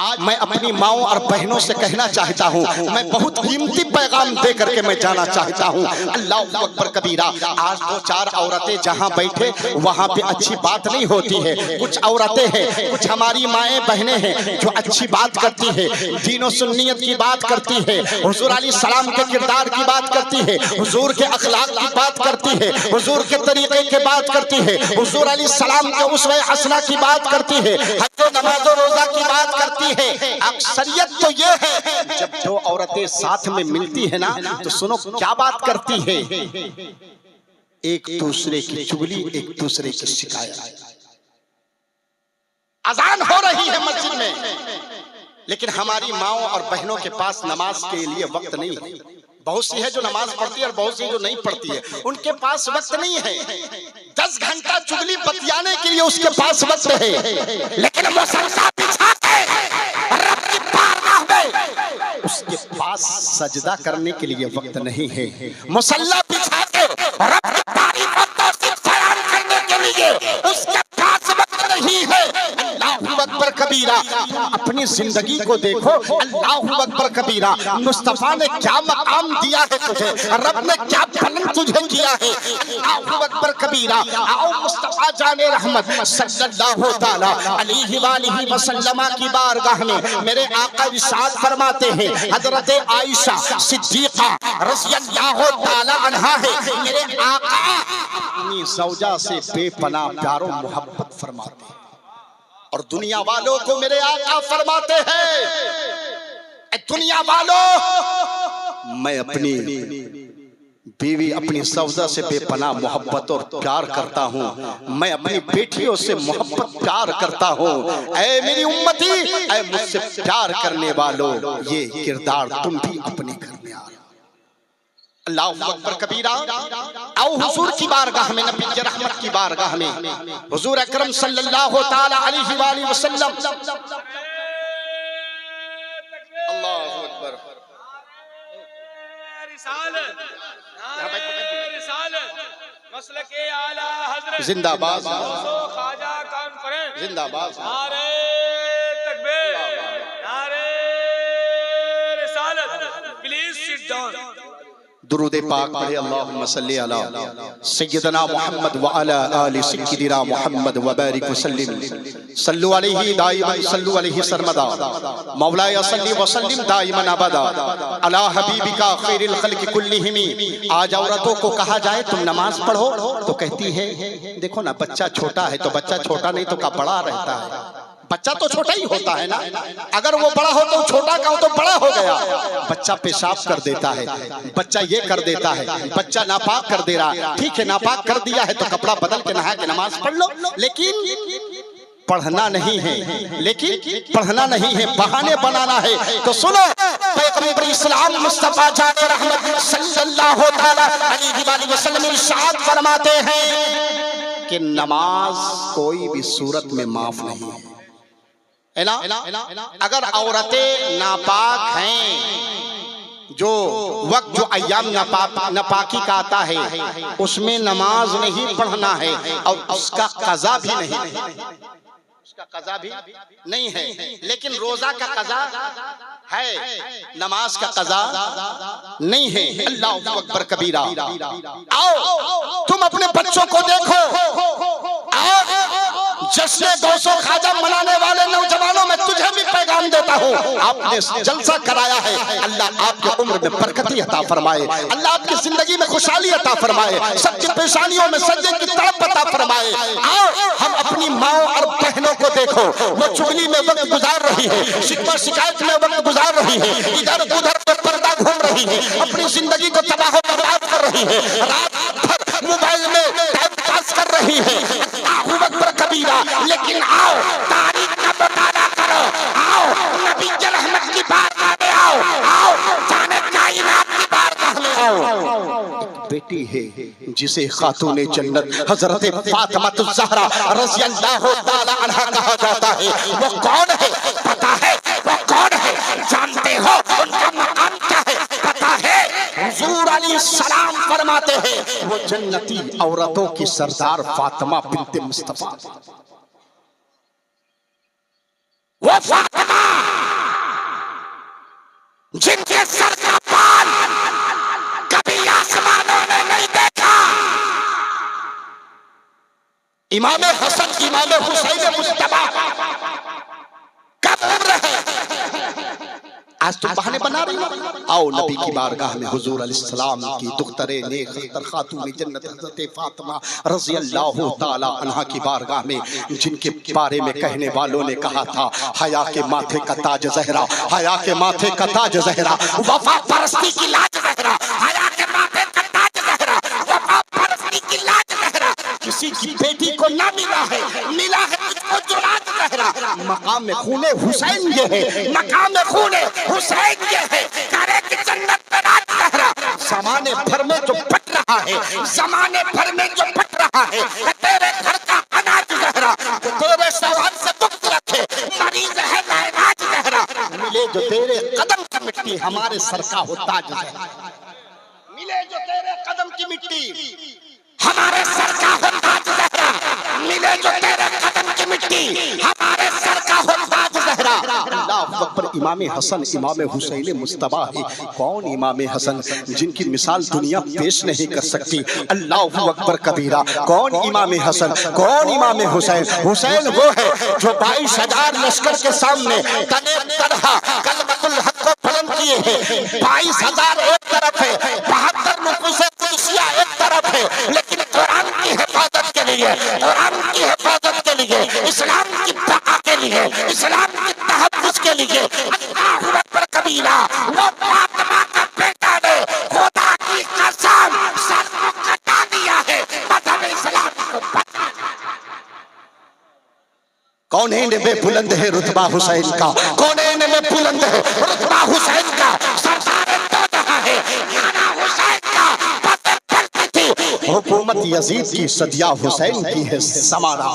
आज मैं अपनी माओं और बहनों से कहना चाहता हूँ, मैं बहुत कीमती पैगाम दे करके मैं जाना चाहता हूँ। अल्लाह अकबर कबीरा। आज दो चार औरतें जहाँ बैठे वहाँ पे अच्छी बात नहीं होती है। कुछ औरतें हैं, कुछ हमारी माएँ बहनें हैं जो अच्छी बात करती है, दीन और सुन्नियत की बात करती है, हुजूर अलैहि सलाम के किरदार की बात करती है, हुजूर के अखलाक की बात करती है, हुजूर के तरीके की बात करती है, हुजूर अलैहि सलाम के उसवे हसना की बात करती है, हज नमाज रोजा की बात करती है। अक्सरियत तो ये है, जब दो औरतें साथ में मिलती है ना तो सुनो क्या बात करती है, एक दूसरे की चुगली, एक दूसरे की शिकायत। अजान हो रही है मस्जिद में, लेकिन हमारी माओं और बहनों के पास नमाज के लिए वक्त नहीं है। बहुत सी है जो नमाज पढ़ती है और बहुत सी जो नहीं पढ़ती है, उनके पास वक्त नहीं है। 10 घंटा चुगली बतियाने के लिए उसके पास वक्त है, लेकिन मुसल्ला बिछा के रब की बारगाह में उसके पास सजदा करने के लिए वक्त नहीं है। मुसल्ला बिछा के रब की तारीफ और तौसीफ बयान करने के लिए उसके पास वक्त नहीं है। अल्लाहु अकबर कबीरा। अपनी जिंदगी को देखो, अल्लाहु अकबर कबीरा। मुस्तफा ने क्या मकाम दिया है तुझे, रब ने क्या फलन तुझे किया है। अल्लाहु अकबर कबीरा। आओ मुस्तफा जाने रहमत सल्लल्लाहु ताला अलैहि वसल्लम की बारगाह में मेरे आका इरशाद फरमाते हैं, हजरत आयशा सिद्दीका रज़ियल्लाहु ताला अन्हा है, मेरे आका अपनी ज़ौजा से बेपनाह प्यार और मोहब्बत फरमाते हैं और दुनिया वालों को मेरे आका फरमाते हैं, दुनिया वालों मैं अपनी बीवी अपनी ज़ौजा से बेपनाह मोहब्बत और प्यार करता हूँ, मैं अपनी बेटियों से मोहब्बत प्यार करता हूँ। ऐ मेरी उम्मती, ऐ मुझसे प्यार करने वालों, ये किरदार तुम भी अपने घर में आ। अल्लाहु अकबर कबीरा। आओ हुजूर की बारगाह में, नबी के रहमत की बारगाह में, हुजूर अकरम सल्लल्लाहु ताला अलैहि वसल्लम। अल्लाहु अकबर। मसलके आला हज़रत जिंदाबाद, ख्वाजा कॉन्फ्रेंस जिंदाबाद, नारे तकबीर, नारे रिसालत। Please sit down. दुरूद पाक पढ़े। अल्लाहुम्मा सल्ली अला सय्यदना मुहम्मद व अला आलि सय्यदिना मुहम्मद व बारिक वसल्लिम सल्लु अलैहि दाइमन सल्लु अलैहि सरमदा मौलाया सल्ली व सल्लिम दाइमन अबदा अला हबीबिका खैरिल खल्क़ि कुल्लिहिम। आज औरतों को कहा जाए तुम नमाज पढ़ो तो कहती है, देखो ना बच्चा छोटा है तो बच्चा छोटा नहीं तो का बड़ा रहता है। बच्चा तो छोटा ही होता है ना, अगर वो बड़ा हो तो छोटा का हो तो बड़ा हो गया। बच्चा पेशाब कर देता है, बच्चा ये कर देता है, बच्चा नापाक कर दे रहा है, ठीक है नापाक कर दिया है तो कपड़ा बदल के नहा के नमाज पढ़ लो, लेकिन पढ़ना नहीं है, लेकिन पढ़ना नहीं है, बहाने बनाना है। तो सुनो, पैगंबर इस्लाम मुस्तफा जाने रहमत सल्लल्लाहु ताला अलैहि वसल्लम इरशाद फरमाते हैं कि नमाज कोई भी सूरत में माफ नहीं है ना। अगर औरतें नापाक हैं, जो वक्त जो अय्याम नापाकी का आता है उसमें नमाज नहीं पढ़ना है और उसका कज़ा भी नहीं है, उसका कज़ा भी नहीं है, लेकिन रोजा का कज़ा है, नमाज का कज़ा नहीं है। अल्लाहु अकबर कबीरा। आओ तुम अपने बच्चों को देखो, जश्न 200 खाजा मनाने वाले नौजवानों में तुझे भी पैगाम देता हूँ, आपने जलसा कराया है, अल्लाह आपके उम्र में बरकती अता फरमाए, अल्लाह आपकी जिंदगी में खुशहाली अता फरमाए, सबकी परेशानियों में सज्जे की तड़प अता फरमाए। आओ हम अपनी माओ और बहनों को देखो, वो चुगली में वक्त गुजार रही है, शिकवा शिकायत में वक्त गुजार रही है, इधर उधर पर पर्दा घूम रही है, अपनी जिंदगी को तबाह बर्बाद कर रही है, रात भर मोबाइल में टाइम पास कर रही है। अल्लाहु अकबर कबीरा। लेकिन आओ तारीख का मुताला करो, आओ नबी के रहमत की बारगाह में आओ, आओ जाने कायनात की बारगाह में आओ। बेटी है जिसे खातूने जन्नत हजरत फातिमा ज़हरा रज़ियल्लाहु ताला अन्हा कहा जाता है, वो कौन है पता है, वो कौन है जानते हो, उनका मकाम क्या है पता है। हुजूर अलैहिस्सलाम फरमाते हैं वो जन्नती औरतों की सरदार फातिमा बिन्ते मुस्तफा, वो फातिमा इमाम हसन इमाम हुसैन मुस्तफा कब उम्र है? आज तुम बहाने बना रही हो। आओ नबी की बारगाह में हुजूर अलैहिस्सलाम की दुख्तरे नेक अख्तर खातून जन्नत हज़रत फातिमा रज़ी अल्लाह ताला अन्हा की बारगाह में, जिनके बारे में कहने वालों ने कहा था हया के माथे का ताज ज़हरा, हया के माथे का ताज ज़हरा, वफा परस्ती की लाज ज़हरा, हया के माथे का ताज ज़हरा, वफा परस्ती की लाज ज़हरा। किसी की बेटी को ना मिला है, मिला है तुझको जो लाज ज़हरा। मकाम में खूने हुसैन ये है, मकाम में खूने हुसैन ये है, करे कि जन्नत में राज ज़हरा। ज़माने भर में जो बट रहा है, ज़माने भर में जो बट रहा है, तेरे घर का अनाज ज़हरा, तो तेरे सवाल से मुक्त रखे, मरीज है नाइलाज ज़हरा। मिले जो तेरे कदम की मिट्टी, हमारे सर का हो ताज ज़हरा। मिले जो तेरे कदम की मिट्टी, हमारे सर का हो ताज ज़हरा। मिले जो तेरे कदम की मिट्टी, हमारे सर का हो ताज ज़हरा। अल्लाहु अकबर। इमाम हसन इमाम हुसैन मुस्तफा है। कौन इमाम हसन जिनकी मिसाल दुनिया पेश नहीं कर सकती। अल्लाहु अकबर कबीरा। कौन इमाम हसन, कौन इमाम हुसैन? हुसैन वो है जो 22,000 लश्कर के सामने तने तरह कलमतुल हक को बुलंद किए हैं। 22,000 एक तरफ है, 72 नुफूस कुदसिया एक तरफ है, लेकिन कुरान की हिफाजत के लिए, कुरान की हिफाजत के लिए, इस्लाम की बका के लिए, इस्लाम की तहफ़्फ़ुज़ के लिए अल्लाहु अकबर कबीरा। वो फातिमा का बेटा ने खुदा की कसम सर को कटा दिया है मज़हब इस्लाम को बचा। कौनैन में बुलंद है रुतबा हुसैन का, कौनैन में बुलंद है रुतबा हुसैन का। सरदार दो जहां है, नाना हुसैन का पते पलती थी। हुकूमत यजीद की सदिया हुसैन की है, समाना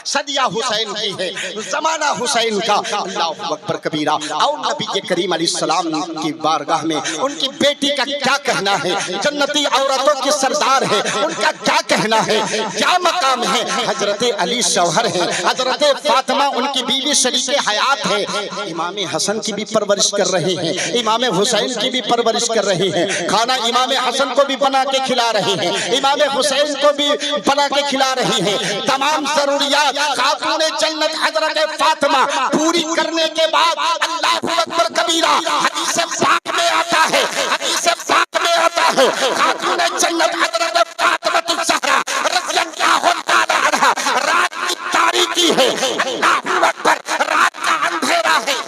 सदिया हुसैन की है, जमाना हुसैन का। अल्लाहु अकबर कबीरा। और नबी करीम अलैहिस्सलाम की बारगाह में उनकी बेटी का क्या कहना है? जन्नती औरतों की सरदार है, उनका क्या कहना है, क्या मकाम है? हजरत अली शौहर है, हजरत फातिमा उनकी बीवी शरीके हयात है। इमाम हसन की भी परवरिश कर रहे हैं, इमाम हुसैन की भी परवरिश कर रहे हैं। खाना इमाम हसन को भी बना के खिला रहे हैं, इमाम हुसैन को भी बना के खिला रही है। तमाम जरूरियात खातून जन्नत हजरत फातिमा पूरी करने के बाद अल्लाहु अकबर कबीरा। हदीस पाक में आता है, हदीस पाक में आता है, खातून जन्नत हजरत फातिमा ज़हरा रज़ियल्लाहु ताला अन्हा रात की तारीकी है, अल्लाहु अकबर, रात का अंधेरा है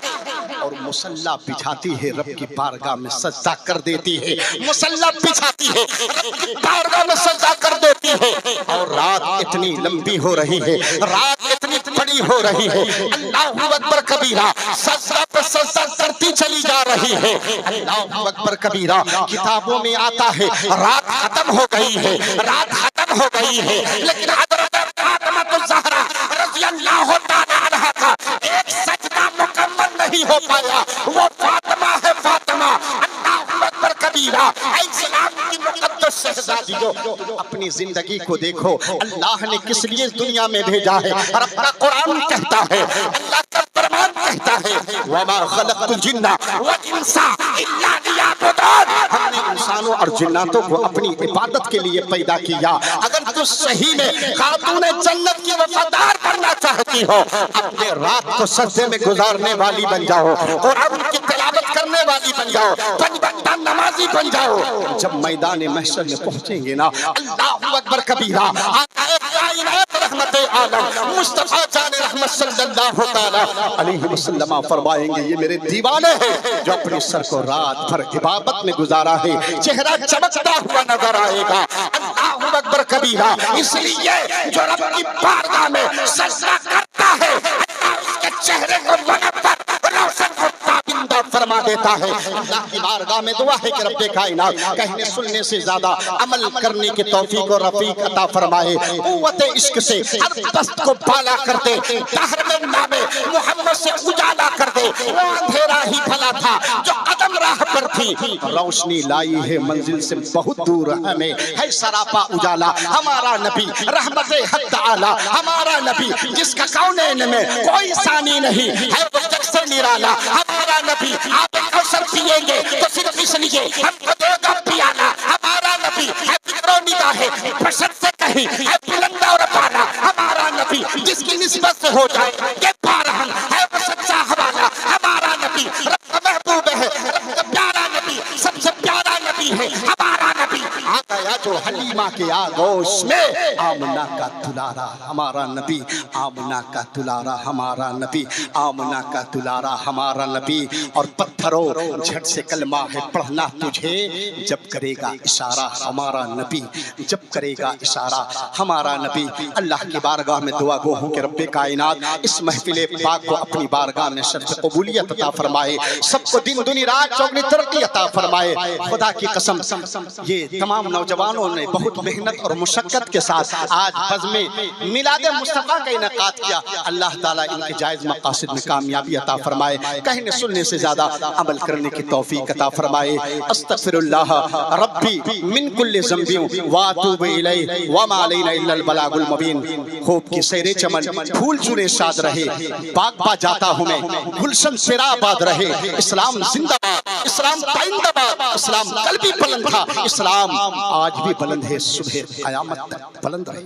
और मुसल्ला बिछाती है, रब की बारगाह में सजदा कर देती है। मुसल्ला बिछाती है, रब की बारगाह में सजदा कर देती है। और रात इतनी लंबी हो रही है, रात इतनी बड़ी हो रही है। अल्लाहु अकबर कबीरा। सजदा पे सजदा करती चली जा रही है। अल्लाहु अकबर कबीरा। किताबों में आता है रात खत्म हो गई है, रात खत्म हो गई है, लेकिन हजरत फातिमा ज़हरा रज़ियल्लाहु ताला अन्हा का एक सजदा मुकम्मल नहीं हो पाया। वो फातिमा है, फातिमा। अल्लाहु अकबर कबीरा। इस्लाम की मुक़द्दस शहज़ादियों, अपनी जिंदगी को देखो, अल्लाह ने किस लिए दुनिया में भेजा है। और अपना कुरान कहता है, अल्लाह का फरमान कहता है, वमा खलक़तुल जिन्ना वल इंसा इल्ला लियअबुदून। हमने इंसानों और जिन्नातों को अपनी इबादत के लिए पैदा किया। अगर तू सही में खातून जन्नत की वफादार बनना चाहती हो, अपने रात को सजदे में गुजारने वाली बन जाओ, कुरान की तिलावत करने वाली बन जाओ, पंजवक्ता नमाजी बन जाओ। जब मैदान महशर में पहुंचेंगे ना, अल्लाहु अकबर कबीरा, रहमत आलम मुस्तफा जान रहमत सल्लल्लाहु ताला अलैहि वसल्लम फरमाएंगे, ये मेरे दीवाने हैं जो अपने सर को रात भर इबादत में गुजारा है, चेहरा चमकता हुआ नजर आएगा। अल्लाहु अकबर कबीरा। इसलिए जो रब की बारगाह में सजदा करता है, अल्लाह उसके चेहरे को मुनव्वर रोशन को ताबिंदा फरमा देता है। अल्लाह की बारगाह में दुआ है कि रब्बे कायनात कहने सुनने से ज्यादा अमल करने की तौफीक और रफीक अता फरमाए। कुव्वत इश्क से हर दस्त को बाला कर दे, दहर में नामे मोहम्मद से उजाला कर दे। वो अंधेरा ही भला था जो कदम राह पर थी, रोशनी लाई है मंजिल से बहुत दूर, हमें है सरापा उजाला। हमारा नबी रहमत हद आला, हमारा नबी जिसका कौनैन में कोई सानी नहीं है, वो जग से निराला। हमारा नबी आप कौसर पिएंगे तो सिर्फ इसलिए हमको देगा पियाला। हमारा नबी है फिक्रो निगाह है, बशर से कहीं है बुलंद और बाला। नबी जिसकी निस्बत से हो जाए ये बारहन है वो सच्चा हवाला हमारा नबी रब का महबूब है रब का प्यारा नबी सबसे प्यारा नबी है हमारा नबी आ गया जो हलीमा के आगोश में आमना का दुलारा हमारा नबी आमना का दुलारा हमारा नबी आमना का दुलारा हमारा नबी और पत्थरों झट से कलमा है पढ़ना तुझे जब करेगा इशारा हमारा नबी जब करेगा इशारा हमारा नबी अल्लाह की बारगाह में दुआ गो हूं कि रब्बे कायनात इस महफिल पाक को अपनी बारगाह में शर्फ कबूलियत अता फरमाए सबको दिन दुनी रात चौगनी तरक्की अता फरमाए खुदा की कसम ये तमाम नौजवानों ने बहुत मेहनत और मुशक्कत के साथ आज बज़ में मिलाद मुस्तफ़ा का इनेकाद किया अल्लाह ताला इनके जायज़ मक़ासिद में कामयाबी अता फरमाए कहने सुनने से ज़्यादा अमल करने की तौफीक अता फरमाए अस्तग़फिरुल्लाह रब्बी मिन कुल्लि ज़ंबी व अतूबु इलैहि व मा अलैना इल्लल बलागुल मुबीन खूब की सैरे चमन फूल चुने शाद रहे बाग पा जाता हूँ मैं गुलशन सेरा आबाद रहे इस्लाम जिंदाबाद इस्लाम पाइंदाबाद इस्लाम कल भी बुलंद था इस्लाम आज भी बुलंद है सुबह क़यामत तक बुलंद रहे।